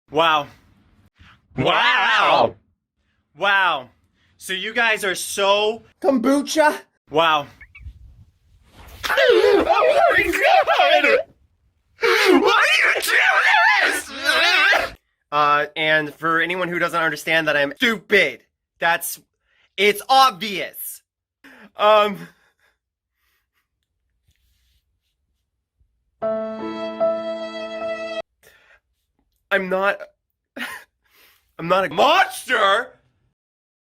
Wow. Wow! Wow. So you guys are so... Kombucha? Wow. Oh my god! Why do you do this? And for anyone who doesn't understand that I'm stupid, it's obvious. I'm not a monster!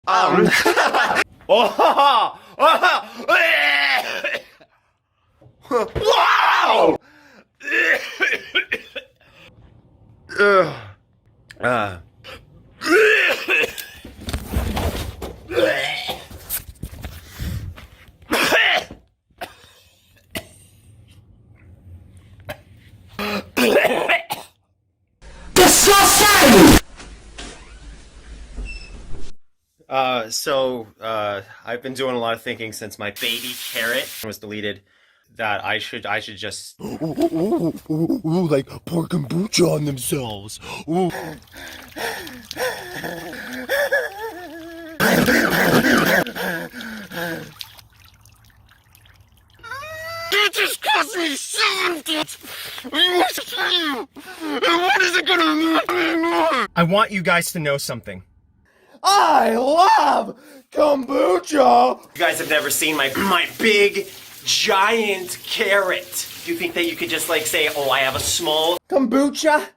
Oh! Wow! I've been doing a lot of thinking since my baby carrot was deleted that I should just... Ooh, like pour kombucha on themselves. Ooh. That just cost me $7. And what is it gonna make me more? I want you guys to know something. I love kombucha! You guys have never seen my big, giant carrot. Do you think that you could just like say, oh, I have a small... Kombucha?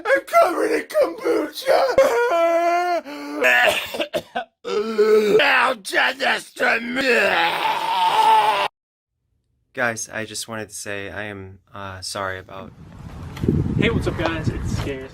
I'm covered in kombucha! Now do this to me! Guys, I just wanted to say I am sorry about... Hey, what's up guys? It's Scares.